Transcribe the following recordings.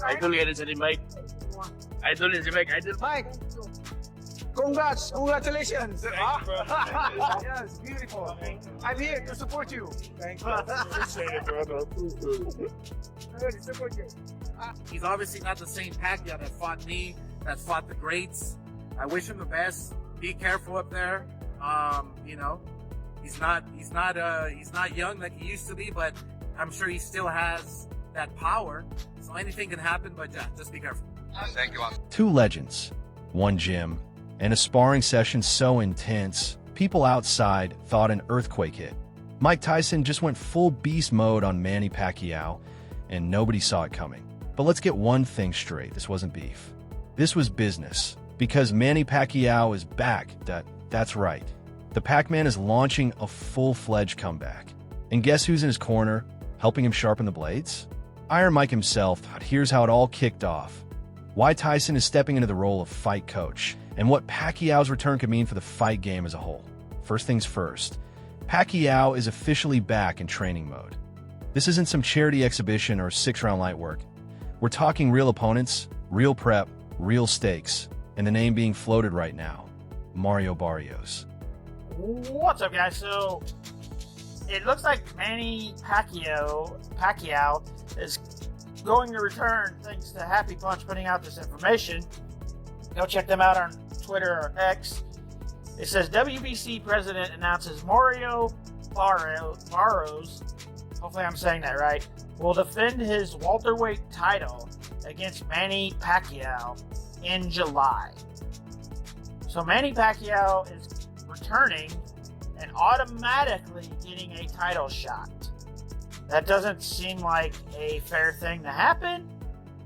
Idol yan sa Mike. Idol yan si Mike. Idol. Mike, congratulations. Thanks, bro. Yes, beautiful. I'm here to support you. Thanks, bro. Appreciate it, brother. Support you. He's obviously not the same Pacquiao that fought me, that fought the greats. I wish him the best. Be careful up there. You know, he's not young like he used to be, but I'm sure he still has that power. So anything can happen, but just be careful. Thank you. Two legends, one gym, and a sparring session so intense, people outside thought an earthquake hit. Mike Tyson just went full beast mode on Manny Pacquiao, and nobody saw it coming. But let's get one thing straight, this wasn't beef. This was business, because Manny Pacquiao is back. That's right. The Pac-Man is launching a full-fledged comeback. And guess who's in his corner, helping him sharpen the blades? Iron Mike himself. Here's how it all kicked off. Why Tyson is stepping into the role of fight coach, and what Pacquiao's return could mean for the fight game as a whole. First things first, Pacquiao is officially back in training mode. This isn't some charity exhibition or 6-round light work. We're talking real opponents, real prep, real stakes, and the name being floated right now, Mario Barrios. What's up, guys? So, it looks like Manny Pacquiao is going to return thanks to Happy Punch putting out this information. Go check them out on Twitter or X. It says WBC president announces Mario Barrios, hopefully I'm saying that right, will defend his welterweight title against Manny Pacquiao in July. So Manny Pacquiao is returning and automatically getting a title shot. That doesn't seem like a fair thing to happen,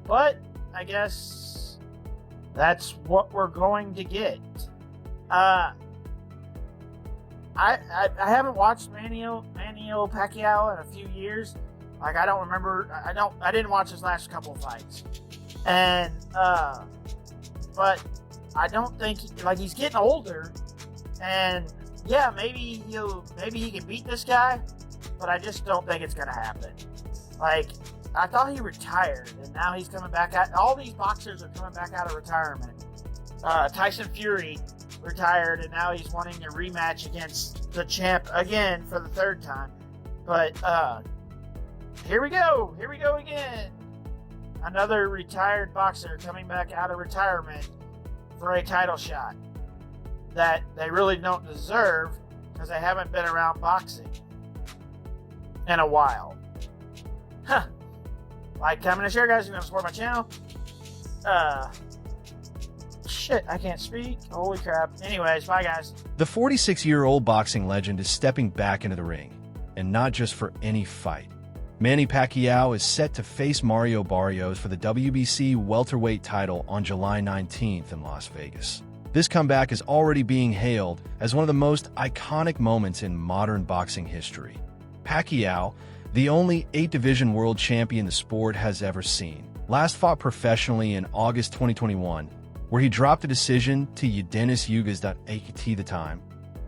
but I guess that's what we're going to get. I haven't watched Manny Pacquiao in a few years. Like, I don't remember. I didn't watch his last couple fights, and but I don't think he's getting older, and yeah, maybe he can beat this guy, but I just don't think it's gonna happen. Like, I thought he retired, and now he's coming back out. All these boxers are coming back out of retirement. Tyson Fury retired, and now he's wanting a rematch against the champ again for the third time. But here we go again. Another retired boxer coming back out of retirement for a title shot that they really don't deserve because they haven't been around boxing in a while. Huh. Like, comment, and share, guys. You're going to support my channel. Shit, I can't speak. Holy crap. Anyways, bye, guys. The 46-year-old boxing legend is stepping back into the ring, and not just for any fight. Manny Pacquiao is set to face Mario Barrios for the WBC welterweight title on July 19th in Las Vegas. This comeback is already being hailed as one of the most iconic moments in modern boxing history. Pacquiao, the only 8-division world champion the sport has ever seen, last fought professionally in August 2021, where he dropped a decision to Denis Yugas at the time.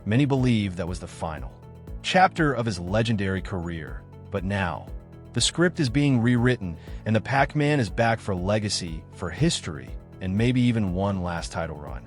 Many believe that was the final chapter of his legendary career. But now, the script is being rewritten, and the Pac-Man is back for legacy, for history, and maybe even one last title run.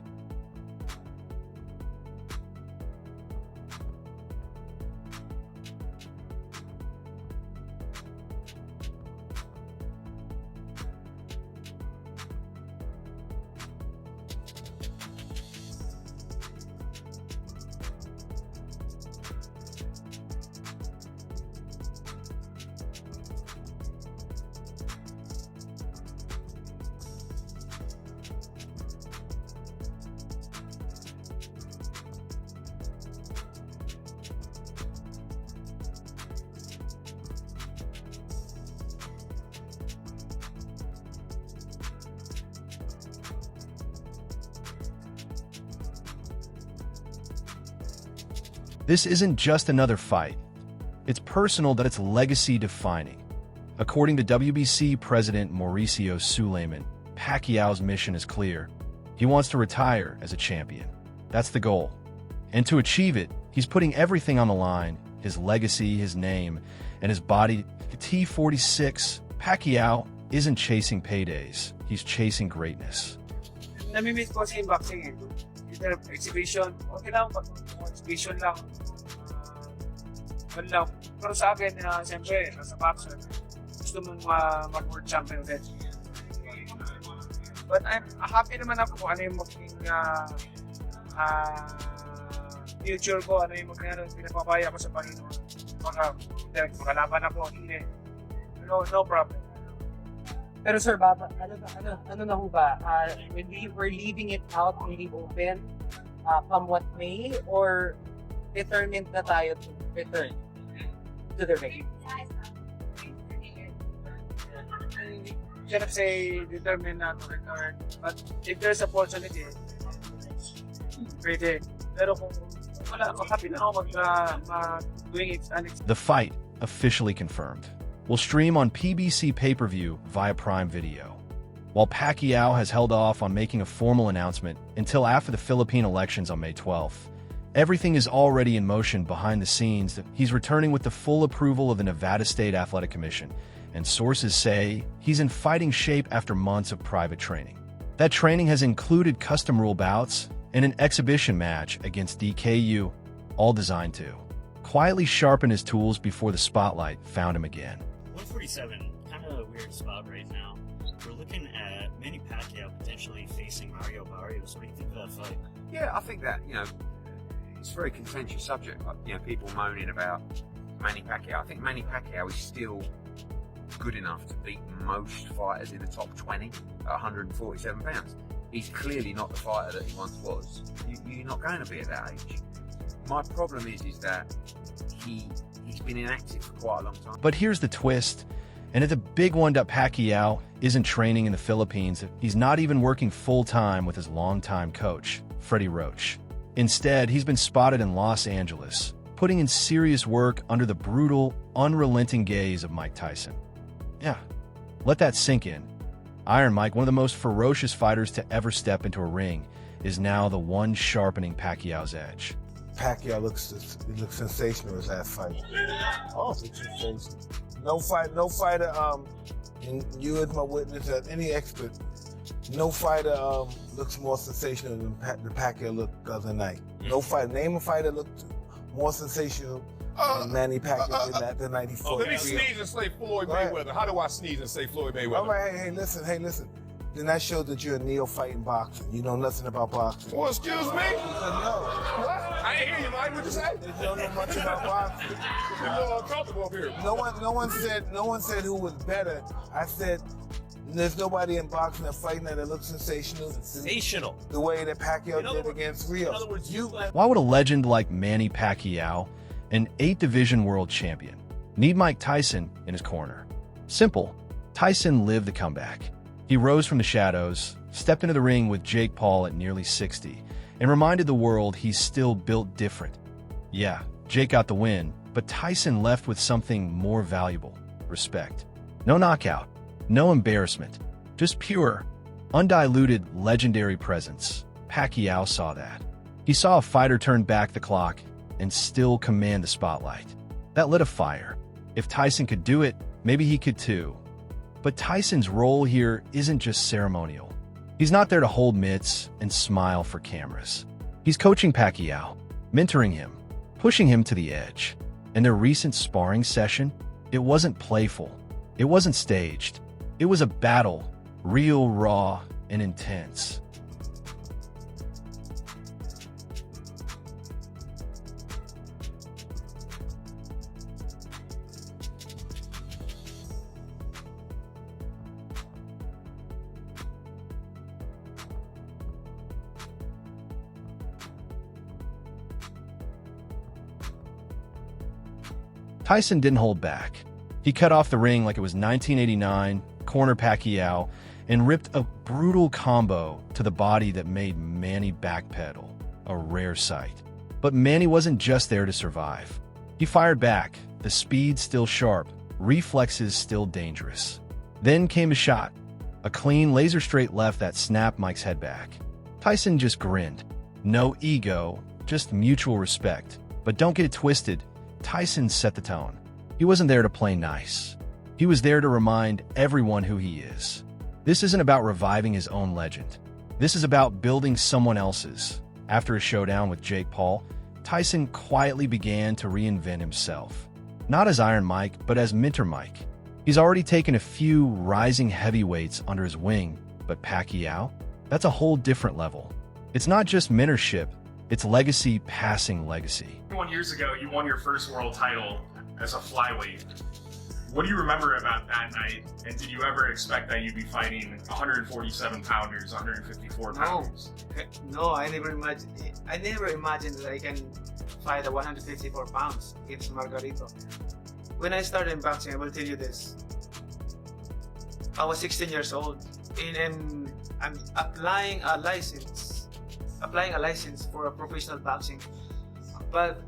This isn't just another fight. It's personal, that it's legacy-defining. According to WBC President Mauricio Suleiman, Pacquiao's mission is clear. He wants to retire as a champion. That's the goal. And to achieve it, he's putting everything on the line, his legacy, his name, and his body. T46, Pacquiao isn't chasing paydays. He's chasing greatness. Nami-miss ko kasi yung boxing eh. Instead of exhibition, okay lang, pag exhibition lang. Ganun lang. Pero sa akin, siyempre, sa boxer, gusto mong mag-world champion ulit. But I'm happy naman ako kung ano yung maging future ko, ano yung pinagpapaya ko sa Panginoon. Makalaban ako, hindi. No problem. Pero sir, Baba, ano na ho ba? When we were leaving it out really open, from what may, or determined na tayo to return to the ring? Cannot say determined na to return, but if there's opportunity, pwede. Pero kung wala, happy na ako doing it. The fight, officially confirmed, will stream on PBC pay-per-view via Prime Video. While Pacquiao has held off on making a formal announcement until after the Philippine elections on May 12th, everything is already in motion behind the scenes. He's returning with the full approval of the Nevada State Athletic Commission, and sources say he's in fighting shape after months of private training. That training has included custom rule bouts and an exhibition match against DKU, all designed to quietly sharpen his tools before the spotlight found him again. 147, kind of a weird spot right now. We're looking at Manny Pacquiao potentially facing Mario Barrios. What do you think of that fight? Yeah, I think that, it's a very contentious subject. Like, people moaning about Manny Pacquiao. I think Manny Pacquiao is still good enough to beat most fighters in the top 20 at 147 pounds. He's clearly not the fighter that he once was. You're not going to be at that age. My problem is that he's been inactive for quite a long time. But here's the twist, and at the big one, that Pacquiao isn't training in the Philippines. He's not even working full-time with his longtime coach, Freddie Roach. Instead, he's been spotted in Los Angeles, putting in serious work under the brutal, unrelenting gaze of Mike Tyson. Yeah, let that sink in. Iron Mike, one of the most ferocious fighters to ever step into a ring, is now the one sharpening Pacquiao's edge. Pacquiao looks sensational in that fight. Oh, it's sensational. No fighter, and you as my witness, as any expert, no fighter looks more sensational than the Pacquiao looked the other night. No fighter, name a fighter looked more sensational than Manny Pacquiao did that night he fought. Let me sneeze and say Floyd Mayweather. How do I sneeze and say Floyd Mayweather? All right, hey, listen. Then that shows that you're a neophyte in boxing. You know nothing about boxing. Well, excuse me? No. What? I ain't hear you, Mike. What'd you say? You don't know much about boxing. You're a little uncomfortable up here. No one said who was better. I said there's nobody in boxing that's fighting that looks sensational. Sensational. The way that Pacquiao did against Rio. In other words, Why would a legend like Manny Pacquiao, an 8-division world champion, need Mike Tyson in his corner? Simple. Tyson lived the comeback. He rose from the shadows, stepped into the ring with Jake Paul at nearly 60, and reminded the world he's still built different. Yeah, Jake got the win, but Tyson left with something more valuable: respect. No knockout, no embarrassment, just pure, undiluted, legendary presence. Pacquiao saw that. He saw a fighter turn back the clock and still command the spotlight. That lit a fire. If Tyson could do it, maybe he could too. But Tyson's role here isn't just ceremonial. He's not there to hold mitts and smile for cameras. He's coaching Pacquiao, mentoring him, pushing him to the edge. In their recent sparring session, it wasn't playful. It wasn't staged. It was a battle, real, raw, and intense. Tyson didn't hold back. He cut off the ring like it was 1989, cornered Pacquiao, and ripped a brutal combo to the body that made Manny backpedal, a rare sight. But Manny wasn't just there to survive. He fired back, the speed still sharp, reflexes still dangerous. Then came a A clean, laser-straight left that snapped Mike's head back. Tyson just grinned. No ego, just mutual respect. But don't get it twisted, Tyson set the tone. He wasn't there to play nice. He was there to remind everyone who he is. This isn't about reviving his own legend. This is about building someone else's. After a showdown with Jake Paul, Tyson quietly began to reinvent himself. Not as Iron Mike, but as Minter Mike. He's already taken a few rising heavyweights under his wing, but Pacquiao? That's a whole different level. It's not just mentorship, it's legacy passing legacy. 21 years ago, you won your first world title as a flyweight. What do you remember about that night? And did you ever expect that you'd be fighting 147 pounders, 154 pounders? No, I never imagined that I can fight at 154 pounds against Margarito. When I started in boxing, I will tell you this. I was 16 years old and I'm applying a license for a professional boxing. But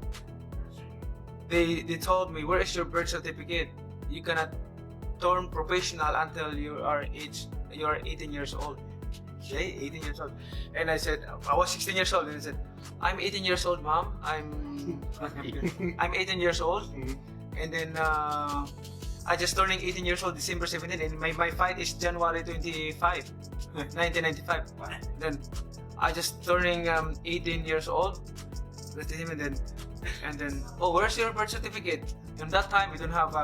they told me, where is your birth certificate? You cannot turn professional until you are 18 years old. Okay, 18 years old. And I said, I was 16 years old, and I said, I'm 18 years old, mom. I'm 18 years old. And then I just turning 18 years old December 17, and my fight is January 25, 1995. Then I just turning 18 years old. And then, oh, where's your birth certificate? And that time we don't have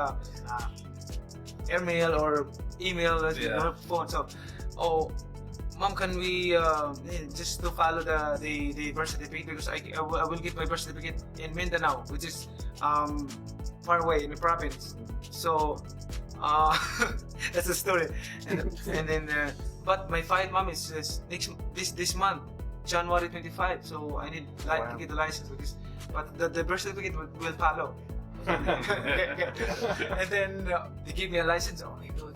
airmail or email, phone. So, oh, mom, can we just to follow the birth certificate, because I will get my birth certificate in Mindanao, which is far away in the province. So that's the story. And then, but my fight, mom, is this month, January 25. So I need to get the license, because but the birth certificate will follow. And then they give me a license. Oh my God!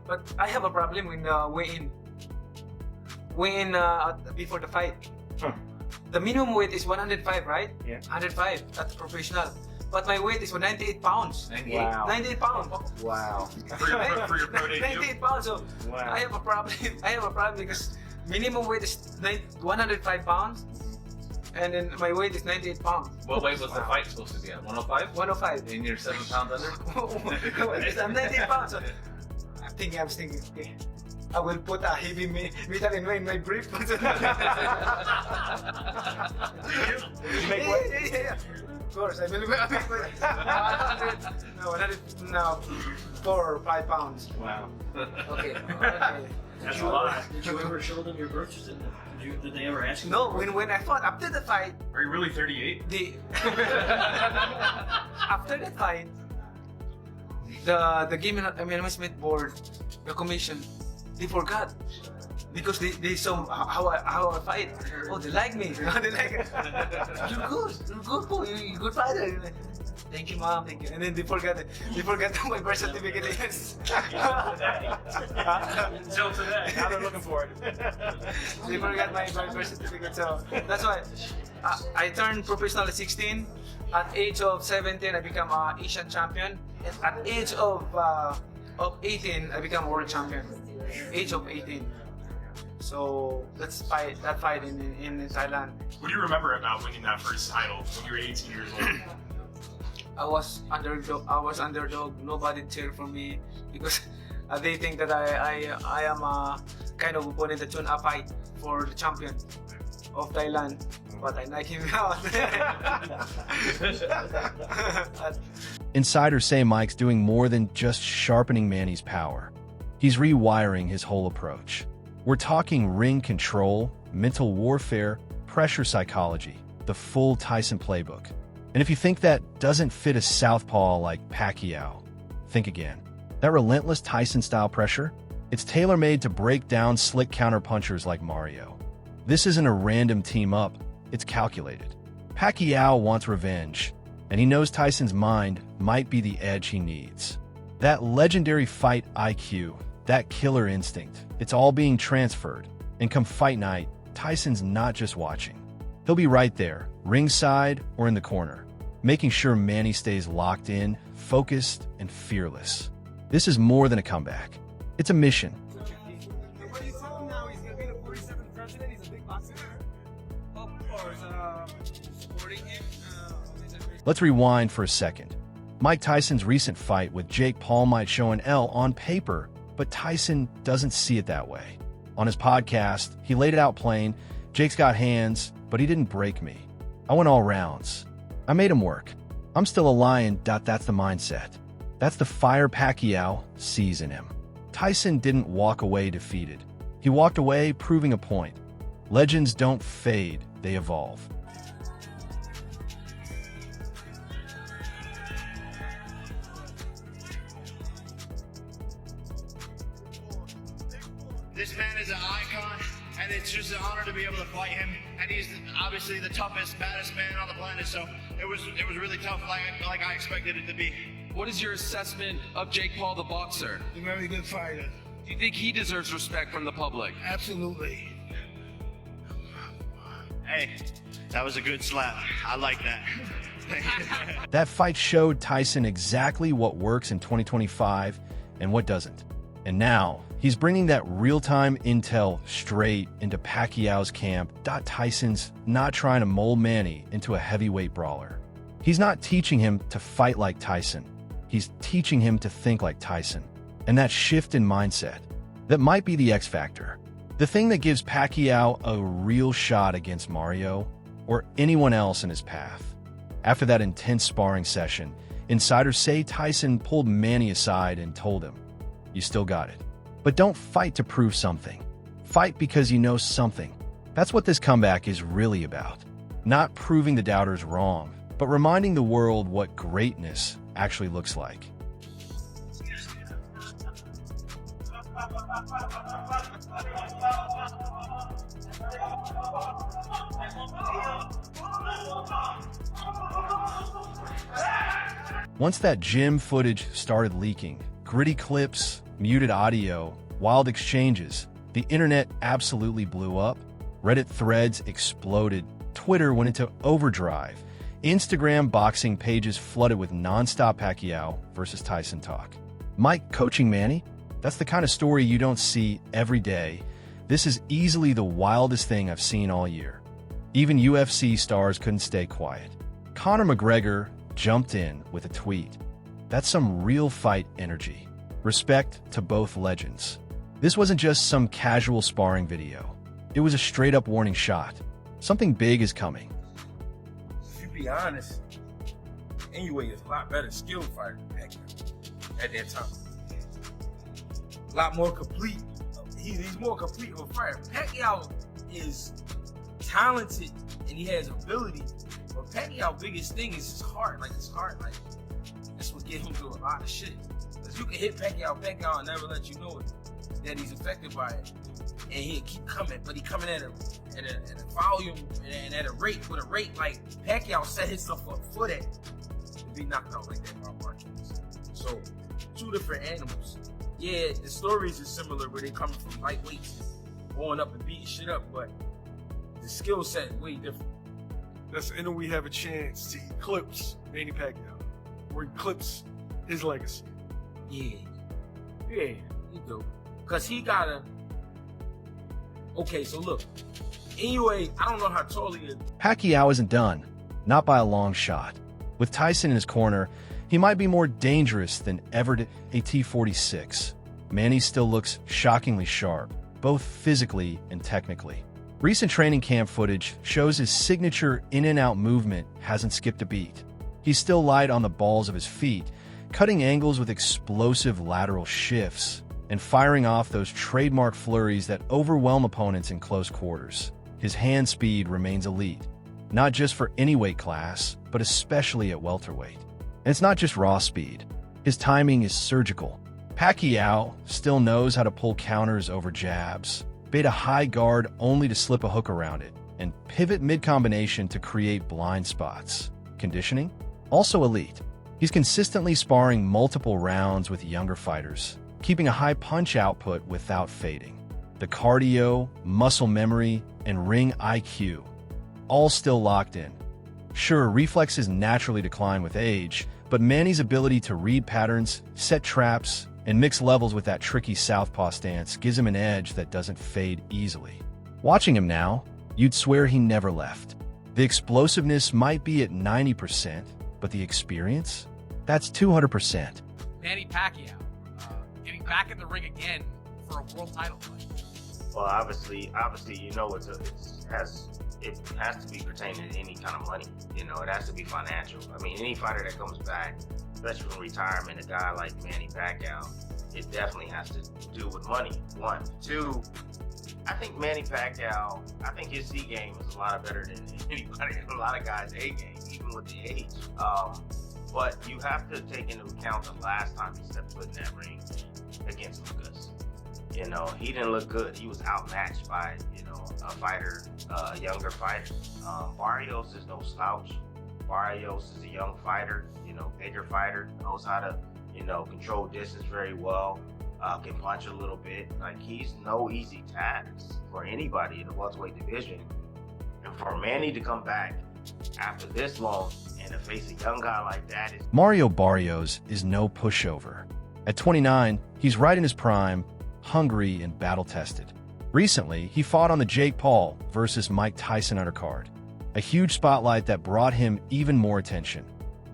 But I have a problem when weigh in before the fight. The minimum weight is 105, right? Yeah. 105. That's professional. But my weight is 98 pounds. 98 pounds. Wow. For your pro debut? 98 pounds. So Wow. I have a problem. I have a problem because minimum weight is 105 pounds. And then my weight is 98 pounds. What weight was the fight supposed to be at? 105? 105. And you're 7 pounds under? I'm 98 pounds. So I was thinking, okay, I will put a heavy metal in my brief. Did you make weight? Yeah. Of course, I will make 4 or 5 pounds. Wow. Okay. That's a lot. Did you ever show them your birth certificate? Did they ever ask you? No, when I fought after the fight, Are you really 38? after the fight, the game management board, the commission, they forgot because they saw how I fight. Oh, they like me. They like it. You're good, boy. You're a good fighter. Thank you, mom. Thank you. And then they forgot my birth certificate. Until today. Now they're looking for it. They forgot my birth certificate. So that's why I turned professional at 16. At age of 17, I become Asian champion. And at age of 18, I become world champion. Age of 18. So that fight in Thailand. What do you remember about winning that first title when you were 18 years old? I was underdog. Nobody cheered for me because they think that I am a kind of opponent that should fight for the champion of Thailand. But I knock him out. Insiders say Mike's doing more than just sharpening Manny's power. He's rewiring his whole approach. We're talking ring control, mental warfare, pressure psychology, the full Tyson playbook. And if you think that doesn't fit a southpaw like Pacquiao, think again. That relentless Tyson-style pressure? It's tailor-made to break down slick counterpunchers like Mario. This isn't a random team-up, it's calculated. Pacquiao wants revenge, and he knows Tyson's mind might be the edge he needs. That legendary fight IQ, that killer instinct, it's all being transferred. And come fight night, Tyson's not just watching. He'll be right there, ringside or in the corner, making sure Manny stays locked in, focused, and fearless. This is more than a comeback. It's a mission. today? He's a big boxer. Of course, supporting him. Let's rewind for a second. Mike Tyson's recent fight with Jake Paul might show an L on paper, but Tyson doesn't see it that way. On his podcast, he laid it out plain. Jake's got hands, but he didn't break me. I went all rounds. I made him work. I'm still a lion. That's the mindset. That's the fire Pacquiao sees in him. Tyson didn't walk away defeated. He walked away proving a point. Legends don't fade, they evolve. This man is an icon, and it's just an honor to be able to fight him. And he's obviously the toughest, baddest man on the planet. So it was really tough, like I expected it to be. What is your assessment of Jake Paul, the boxer? A very good fighter. Do you think he deserves respect from the public? Absolutely. Hey, that was a good slap. I like that. That fight showed Tyson exactly what works in 2025 and what doesn't. And now, he's bringing that real-time intel straight into Pacquiao's camp. Tyson's not trying to mold Manny into a heavyweight brawler. He's not teaching him to fight like Tyson. He's teaching him to think like Tyson. And that shift in mindset, that might be the X factor. The thing that gives Pacquiao a real shot against Mario or anyone else in his path. After that intense sparring session, insiders say Tyson pulled Manny aside and told him, "You still got it. But don't fight to prove something. Fight because you know something." That's what this comeback is really about. Not proving the doubters wrong, but reminding the world what greatness actually looks like. Once that gym footage started leaking, gritty clips, muted audio, wild exchanges, the internet absolutely blew up. Reddit threads exploded. Twitter went into overdrive. Instagram boxing pages flooded with nonstop Pacquiao versus Tyson talk. Mike coaching Manny? That's the kind of story you don't see every day. This is easily the wildest thing I've seen all year. Even UFC stars couldn't stay quiet. Conor McGregor jumped in with a tweet. That's some real fight energy. Respect to both legends. This wasn't just some casual sparring video. It was a straight-up warning shot. Something big is coming. To be honest, anyway, is a lot better skilled fighter than Pacquiao at that time. A lot more complete. He's more complete of a fighter. Pacquiao is talented and he has ability, but Pacquiao's biggest thing is his heart. Like his heart, like that's what gets him through a lot of shit. Cause you can hit Pacquiao will never let you know it, that he's affected by it, and he'll keep coming. But he coming at a volume and at a rate like Pacquiao set himself up for that to be knocked out like that by Marquez. So two different animals. Yeah, the stories are similar where they coming from lightweights, going up and beating shit up, but the skill set way different. And we have a chance to eclipse Manny Pacquiao, or eclipse his legacy. Yeah, you do. Cause he gotta. Okay, so look. Anyway, I don't know how tall he is. Pacquiao isn't done, not by a long shot. With Tyson in his corner, he might be more dangerous than ever. A T-46. Manny still looks shockingly sharp, both physically and technically. Recent training camp footage shows his signature in-and-out movement hasn't skipped a beat. He's still light on the balls of his feet, cutting angles with explosive lateral shifts, and firing off those trademark flurries that overwhelm opponents in close quarters. His hand speed remains elite, not just for any weight class, but especially at welterweight. And it's not just raw speed. His timing is surgical. Pacquiao still knows how to pull counters over jabs, bait a high guard only to slip a hook around it, and pivot mid-combination to create blind spots. Conditioning? Also elite. He's consistently sparring multiple rounds with younger fighters, keeping a high punch output without fading. The cardio, muscle memory, and ring IQ, all still locked in. Sure, reflexes naturally decline with age, but Manny's ability to read patterns, set traps, and mix levels with that tricky southpaw stance gives him an edge that doesn't fade easily. Watching him now, you'd swear he never left. The explosiveness might be at 90%, but the experience? That's 200%. Manny Pacquiao, getting back in the ring again for a world title fight. Well, obviously, you know, it has to be pertaining to any kind of money. You know, it has to be financial. I mean, any fighter that comes back, especially from retirement, a guy like Manny Pacquiao, it definitely has to do with money. One, two. I think Manny Pacquiao, I think his C game is a lot better than anybody, a lot of guys' A game, even with the age. But you have to take into account the last time he stepped foot in that ring against Lucas. You know, he didn't look good. He was outmatched by, you know, a fighter, a younger fighter. Barrios is no slouch. Barrios is a young fighter, you know, bigger fighter, knows how to, you know, control distance very well, can punch a little bit. Like, he's no easy task for anybody in the welterweight division. And for Manny to come back after this long and to face a young guy like that is... Mario Barrios is no pushover. At 29, he's right in his prime, hungry and battle-tested. Recently, he fought on the Jake Paul versus Mike Tyson undercard, a huge spotlight that brought him even more attention.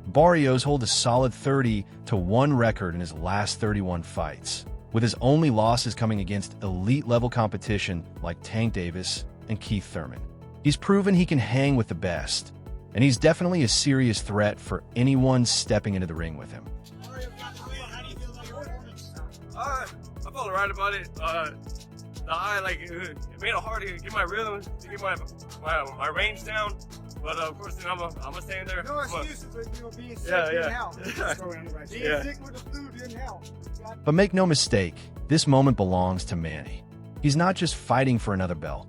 Barrios holds a solid 30-1 record in his last 31 fights, with his only losses coming against elite-level competition like Tank Davis and Keith Thurman. He's proven he can hang with the best, and he's definitely a serious threat for anyone stepping into the ring with him. I felt alright about it. It made it hard to get my rhythm, to get my range down. But of course, then I'm gonna stay in there. No excuses, you know, being sick Yeah. didn't help. Being sick with the flu didn't help. But make no mistake, this moment belongs to Manny. He's not just fighting for another belt.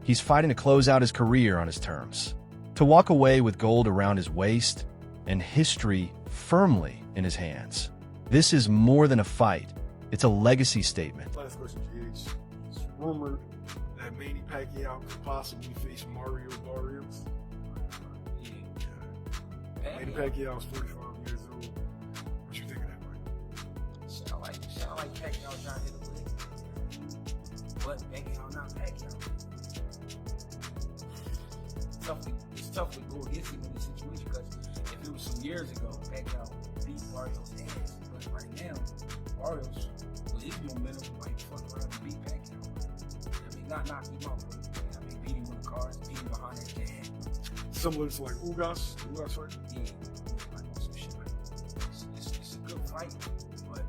He's fighting to close out his career on his terms, to walk away with gold around his waist and history firmly in his hands. This is more than a fight. It's a legacy statement. Last question, GH. It's rumored that Manny Pacquiao could possibly face Mario Barrios. Manny Pacquiao is 45 years old. What you think of that, Mike? Sound like Pacquiao trying to hit a lick. But Pacquiao not Pacquiao. It's tough to go against him in this situation because if it was some years ago, Pacquiao beat Barrios' ass. But right now, Barrios, with his momentum, might fuck around and beat Pacquiao. I mean, not knock him out, but I mean, beat him with the cards, beat him behind that jab. Similar to like Ugas fight? Yeah, it's a good fight, but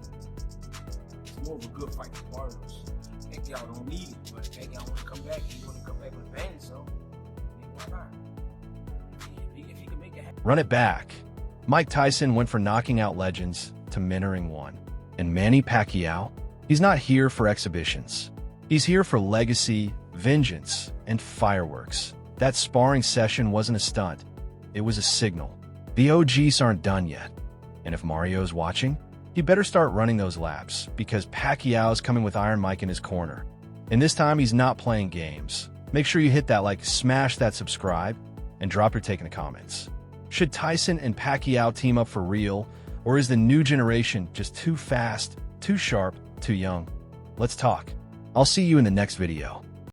it's more of a good fight for Barrios. Pacquiao don't need it, but Pacquiao want to come back. He want to come back with a bang, so I mean, why not? If he can make it happen. Run it back. Mike Tyson went from knocking out legends to mentoring one. And Manny Pacquiao, he's not here for exhibitions. He's here for legacy, vengeance, and fireworks. That sparring session wasn't a stunt. It was a signal. The OGs aren't done yet. And if Mario's watching, he better start running those laps because Pacquiao's coming with Iron Mike in his corner. And this time he's not playing games. Make sure you hit that like, smash that subscribe, and drop your take in the comments. Should Tyson and Pacquiao team up for real, or is the new generation just too fast, too sharp, too young? Let's talk. I'll see you in the next video.